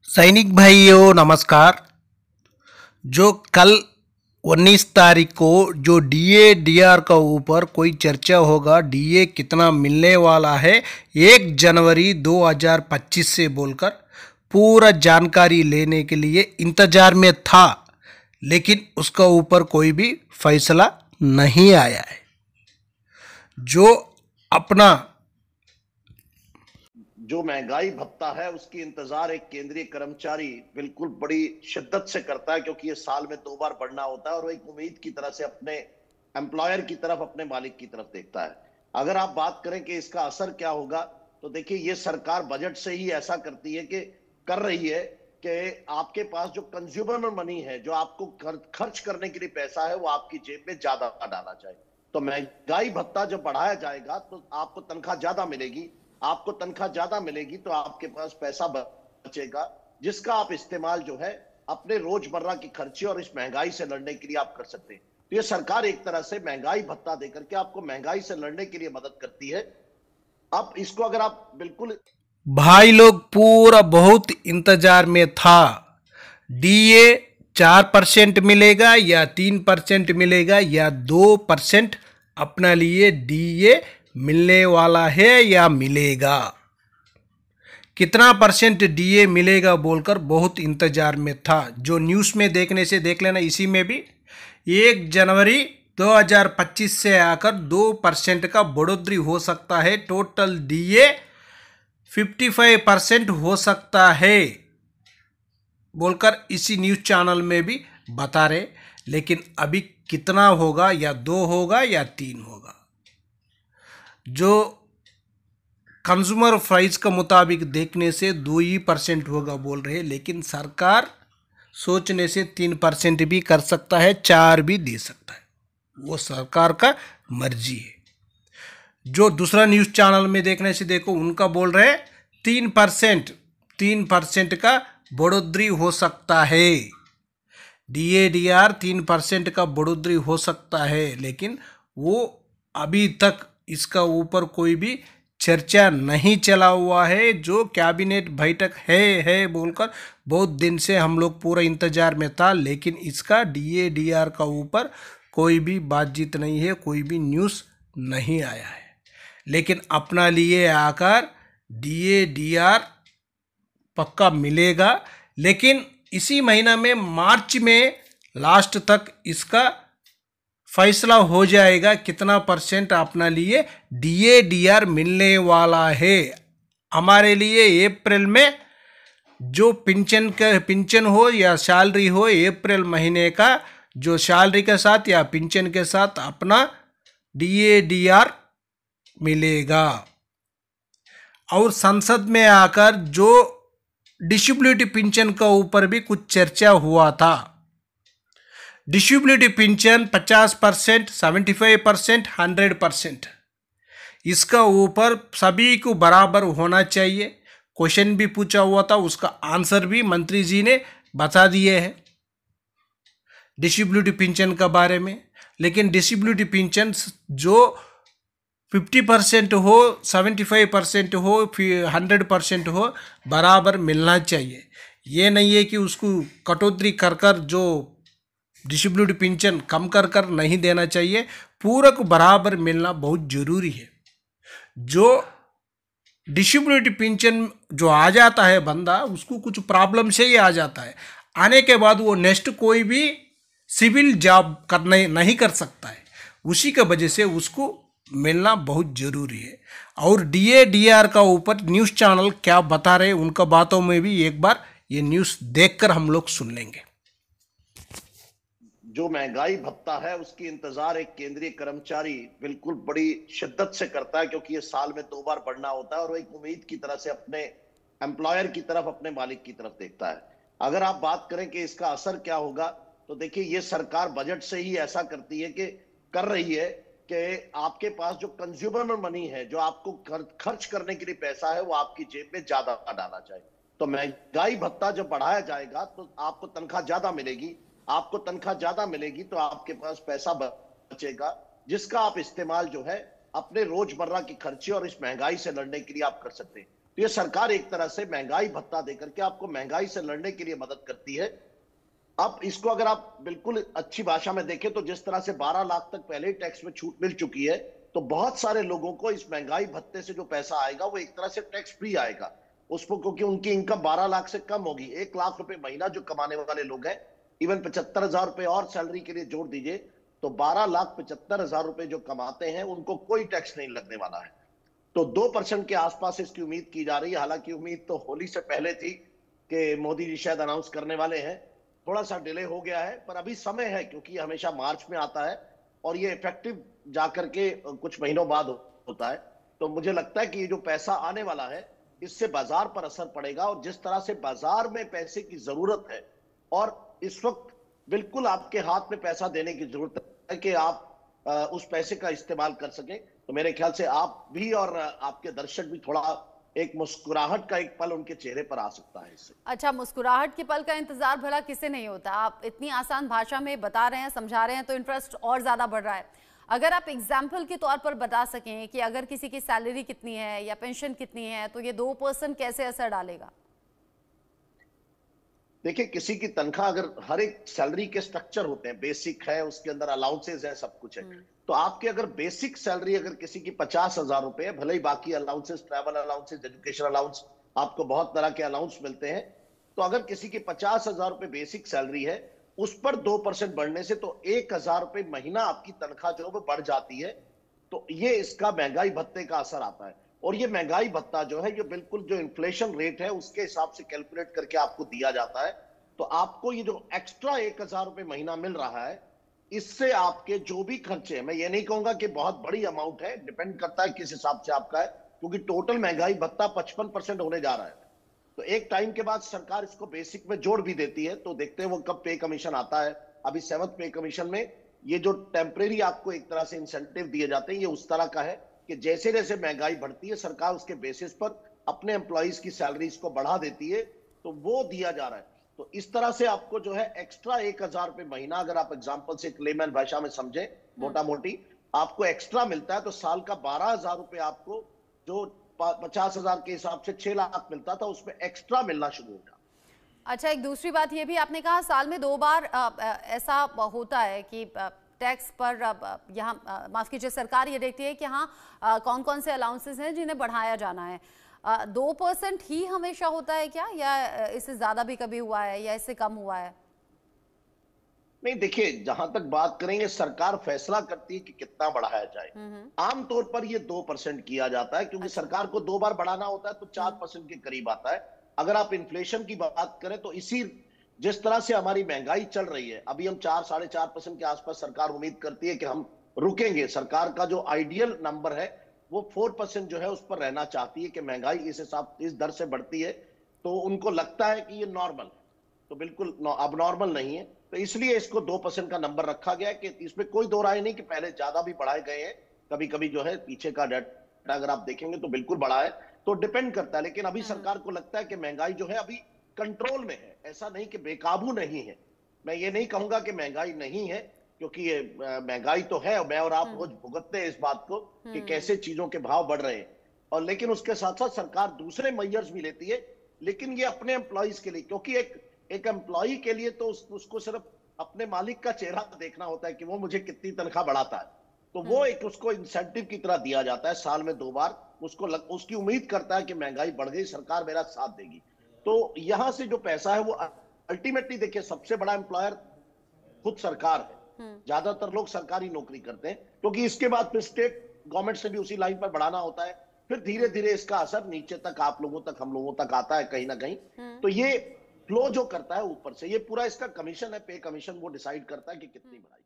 सैनिक भाइयों नमस्कार। जो कल 19 तारीख को जो डीए डीआर का ऊपर कोई चर्चा होगा, डीए कितना मिलने वाला है 1 जनवरी 2025 से बोलकर पूरा जानकारी लेने के लिए इंतजार में था, लेकिन उसका ऊपर कोई भी फैसला नहीं आया है। जो अपना जो महंगाई भत्ता है उसकी इंतजार एक केंद्रीय कर्मचारी बिल्कुल बड़ी शिद्दत से करता है, क्योंकि ये साल में 2 बार बढ़ना होता है और वो एक उम्मीद की तरह से अपने एम्प्लॉयर की तरफ, अपने मालिक की तरफ देखता है। अगर आप बात करें कि इसका असर क्या होगा, तो देखिए ये सरकार बजट से ही ऐसा करती है कि कर रही है कि आपके पास जो कंज्यूमर मनी है, जो आपको खर्च करने के लिए पैसा है, वो आपकी जेब में ज्यादा डाला जाए। तो महंगाई भत्ता जब बढ़ाया जाएगा तो आपको तनख्वाह ज्यादा मिलेगी, आपको तनख्वाह ज्यादा मिलेगी तो आपके पास पैसा बचेगा, जिसका आप इस्तेमाल जो है अपने रोजमर्रा की खर्चे और इस महंगाई से लड़ने के लिए आप कर सकते हैं। तो ये सरकार एक तरह से महंगाई भत्ता देकर के आपको महंगाई से लड़ने के लिए मदद करती है। अब इसको अगर आप बिल्कुल भाई लोग पूरा बहुत इंतजार में था, डीए 4% मिलेगा या 3% मिलेगा या 2% अपना लिए डीए मिलने वाला है या मिलेगा, कितना परसेंट डीए मिलेगा बोलकर बहुत इंतजार में था। जो न्यूज़ में देखने से देख लेना, इसी में भी 1 जनवरी 2025 से आकर 2% का बढ़ोतरी हो सकता है, टोटल डीए 55% हो सकता है बोलकर इसी न्यूज़ चैनल में भी बता रहे। लेकिन अभी कितना होगा, या 2 होगा या 3 होगा, जो कंज्यूमर प्राइस का मुताबिक देखने से 2% होगा बोल रहे हैं, लेकिन सरकार सोचने से 3% भी कर सकता है, 4 भी दे सकता है, वो सरकार का मर्जी है। जो दूसरा न्यूज़ चैनल में देखने से देखो, उनका बोल रहे हैं 3% का बढ़ोतरी हो सकता है, डीए डीआर 3% का बढ़ोतरी हो सकता है, लेकिन वो अभी तक इसका ऊपर कोई भी चर्चा नहीं चला हुआ है। जो कैबिनेट बैठक है बोलकर बहुत दिन से हम लोग पूरा इंतजार में था, लेकिन इसका डीए डीआर का ऊपर कोई भी बातचीत नहीं है, कोई भी न्यूज़ नहीं आया है। लेकिन अपना लिए आकर डीए डीआर पक्का मिलेगा, लेकिन इसी महीना में मार्च में लास्ट तक इसका फैसला हो जाएगा कितना परसेंट अपना लिए डीए डीआर मिलने वाला है। हमारे लिए अप्रैल में जो पिंचन हो या सैलरी हो, अप्रैल महीने का जो सैलरी के साथ या पिंचन के साथ अपना डीए डीआर मिलेगा। और संसद में आकर जो डिसेबिलिटी पिंचन का ऊपर भी कुछ चर्चा हुआ था। डिसेबिलिटी पिंचन 50%, 75%, 100%, इसका ऊपर सभी को बराबर होना चाहिए। क्वेश्चन भी पूछा हुआ था, उसका आंसर भी मंत्री जी ने बता दिए हैं डिसेबिलिटी पिंचन का बारे में। लेकिन डिसेबिलिटी पिंचन जो 50% हो, 75% हो, 100% हो, बराबर मिलना चाहिए। ये नहीं है कि उसको कटौती कर कर जो डिसेबिलिटी पिंचन कम कर कर नहीं देना चाहिए, पूरा को बराबर मिलना बहुत ज़रूरी है। जो डिसेबिलिटी पिंचन जो आ जाता है बंदा, उसको कुछ प्रॉब्लम से ही आ जाता है, आने के बाद वो नेक्स्ट कोई भी सिविल जॉब करने नहीं कर सकता है, उसी के वजह से उसको मिलना बहुत ज़रूरी है। और डीए डीआर का ऊपर न्यूज़ चैनल क्या बता रहे, उनका बातों में भी एक बार ये न्यूज़ देखकर हम लोग सुन लेंगे। जो महंगाई भत्ता है उसकी इंतजार एक केंद्रीय कर्मचारी बिल्कुल बड़ी शिद्दत से करता है, क्योंकि ये साल में 2 बार बढ़ना होता है और वो एक उम्मीद की तरह से अपने एम्प्लॉयर की तरफ, अपने मालिक की तरफ देखता है। अगर आप बात करें कि इसका असर क्या होगा, तो देखिए ये सरकार बजट से ही ऐसा करती है कि कर रही है कि आपके पास जो कंज्यूमर मनी है, जो आपको खर्च करने के लिए पैसा है, वो आपकी जेब में ज्यादा डाला जाए। तो महंगाई भत्ता जब बढ़ाया जाएगा तो आपको तनख्वाह ज्यादा मिलेगी, आपको तनख्वाह ज्यादा मिलेगी तो आपके पास पैसा बचेगा, जिसका आप इस्तेमाल जो है अपने रोजमर्रा की खर्चे और इस महंगाई से लड़ने के लिए आप कर सकते हैं। तो ये सरकार एक तरह से महंगाई भत्ता देकर के आपको महंगाई से लड़ने के लिए मदद करती है। अब इसको अगर आप बिल्कुल अच्छी भाषा में देखें तो जिस तरह से 12 लाख तक पहले ही टैक्स में छूट मिल चुकी है, तो बहुत सारे लोगों को इस महंगाई भत्ते से जो पैसा आएगा वो एक तरह से टैक्स फ्री आएगा उसको, क्योंकि उनकी इनकम 12 लाख से कम होगी। 1 लाख रुपए महीना जो कमाने वाले लोग हैं, इवन 75,000 रुपए और सैलरी के लिए जोड़ दीजिए तो 12,75,000 रुपए जो कमाते हैं उनको कोई टैक्स नहीं लगने वाला है। तो 2% के आसपास इसकी उम्मीद की जा रही है। हालांकि उम्मीद तो होली से पहले थी कि मोदी जी शायद अनाउंस करने वाले हैं, थोड़ा सा डिले हो गया है, पर अभी समय है क्योंकि ये हमेशा मार्च में आता है और ये इफेक्टिव जाकर के कुछ महीनों बाद होता है। तो मुझे लगता है कि ये जो पैसा आने वाला है इससे बाजार पर असर पड़ेगा, और जिस तरह से बाजार में पैसे की जरूरत है और इस वक्त बिल्कुल आपके हाथ में पैसा देने की जरूरत है कि आप उस पैसे का इस्तेमाल कर सकें, तो मेरे ख्याल से आप भी और आपके दर्शक भी थोड़ा एक मुस्कुराहट का एक पल उनके चेहरे पर आ सकता है इससे। अच्छा, मुस्कुराहट के पल का इंतजार भला किसे नहीं होता। आप इतनी आसान भाषा में बता रहे हैं, समझा रहे हैं, तो इंटरेस्ट और ज्यादा बढ़ रहा है। अगर आप एग्जाम्पल के तौर पर बता सकें कि अगर किसी की सैलरी कितनी है या पेंशन कितनी है तो ये 2% कैसे असर डालेगा। देखिए, किसी की तनख्वाह, अगर हर एक सैलरी के स्ट्रक्चर होते हैं, बेसिक है, उसके अंदर अलाउंसेज है, सब कुछ है, तो आपकी अगर बेसिक सैलरी अगर किसी की 50,000 रुपए है, भले ही बाकी allowances, travel allowances, education allowance, आपको बहुत तरह के अलाउंस मिलते हैं, तो अगर किसी की 50,000 रुपए बेसिक सैलरी है, उस पर 2% बढ़ने से तो 1,000 रुपए महीना आपकी तनख्वाह जो वो बढ़ जाती है। तो ये इसका महंगाई भत्ते का असर आता है, और ये महंगाई भत्ता जो है ये बिल्कुल जो इन्फ्लेशन रेट है उसके हिसाब से कैलकुलेट करके आपको दिया जाता है। तो आपको ये जो एक्स्ट्रा 1,000 रुपए महीना मिल रहा है, इससे आपके जो भी खर्चे हैं, मैं ये नहीं कहूंगा कि बहुत बड़ी अमाउंट है, डिपेंड करता है किस हिसाब से आपका है, क्योंकि टोटल महंगाई भत्ता 55% होने जा रहा है। तो एक टाइम के बाद सरकार इसको बेसिक में जोड़ भी देती है, तो देखते हैं वो कब पे कमीशन आता है। अभी 7th पे कमीशन में ये जो टेम्परेरी आपको एक तरह से इंसेंटिव दिए जाते हैं, ये उस तरह का है कि जैसे जैसे महंगाई बढ़ती है सरकार उसके बेसिस पर अपने एम्प्लॉइज की सैलरीज को बढ़ा देती है, तो वो दिया जा रहा है। तो इस तरह से आपको जो है एक्स्ट्रा 1,000 रुपए महीना, अगर आप एग्जाम्पल से लेमैन भाषा में समझे, मोटा मोटी आपको एक्स्ट्रा मिलता है, तो साल का 12,000 रुपए आपको, जो 50,000 के हिसाब से 6 लाख मिलता था, उसमें एक्स्ट्रा मिलना शुरू हो गया। अच्छा, एक दूसरी बात ये भी आपने कहा साल में 2 बार ऐसा होता है कि टैक्स पर यहाँ माफ कीजिए सरकार ये देखती है कि हाँ कौन कौन से अलाउंसेस हैं जिन्हें बढ़ाया जाना है। 2% ही हमेशा होता है क्या, या इससे ज्यादा भी कभी हुआ है या इससे कम हुआ है? नहीं, देखिए, जहां तक बात करेंगे सरकार फैसला करती है कि कितना बढ़ाया जाए। आमतौर पर ये 2% किया जाता है, क्योंकि सरकार को 2 बार बढ़ाना होता है तो 4% के करीब आता है। अगर आप इन्फ्लेशन की बात करें तो इसी जिस तरह से हमारी महंगाई चल रही है, अभी हम 4-4.5% के आसपास सरकार उम्मीद करती है कि हम रुकेंगे। सरकार का जो आइडियल नंबर है वो 4% जो है उस पर रहना चाहती है कि महंगाई इस हिसाब इस दर से बढ़ती है, तो उनको लगता है कि ये नॉर्मल, तो बिल्कुल अब नॉर्मल नहीं है। तो इसलिए इसको 2% का नंबर रखा गया है कि इसमें कोई दो राय नहीं कि पहले ज्यादा भी बढ़ाए गए हैं, कभी कभी जो है पीछे का डाटा अगर आप देखेंगे तो बिल्कुल बढ़ा है, तो डिपेंड करता है। लेकिन अभी सरकार को लगता है कि महंगाई जो है अभी कंट्रोल में है, ऐसा नहीं कि बेकाबू नहीं है। मैं ये नहीं कहूंगा कि महंगाई नहीं है, क्योंकि ये महंगाई तो है, मैं और आप रोज भुगतते हैं इस बात को कि कैसे चीजों के भाव बढ़ रहे हैं, और लेकिन उसके साथ साथ सरकार दूसरे मेजर्स भी लेती है, लेकिन ये अपने एम्प्लॉइज के लिए, क्योंकि एक एम्प्लॉई के लिए तो उसको सिर्फ अपने मालिक का चेहरा देखना होता है कि वो मुझे कितनी तनख्वाह बढ़ाता है, तो वो एक उसको इंसेंटिव की तरह दिया जाता है साल में 2 बार। उसकी उम्मीद करता है कि महंगाई बढ़ गई, सरकार मेरा साथ देगी। तो यहां से जो पैसा है वो अल्टीमेटली, देखिए, सबसे बड़ा एम्प्लॉयर खुद सरकार है। ज्यादातर लोग सरकारी नौकरी करते हैं, क्योंकि इसके बाद फिर स्टेट गवर्नमेंट से भी उसी लाइन पर बढ़ाना होता है, फिर धीरे धीरे इसका असर नीचे तक, आप लोगों तक, हम लोगों तक आता है कहीं ना कहीं। तो ये फ्लो जो करता है ऊपर से, ये पूरा इसका कमीशन है, पे कमीशन, वो डिसाइड करता है कि कितनी बढ़ाई।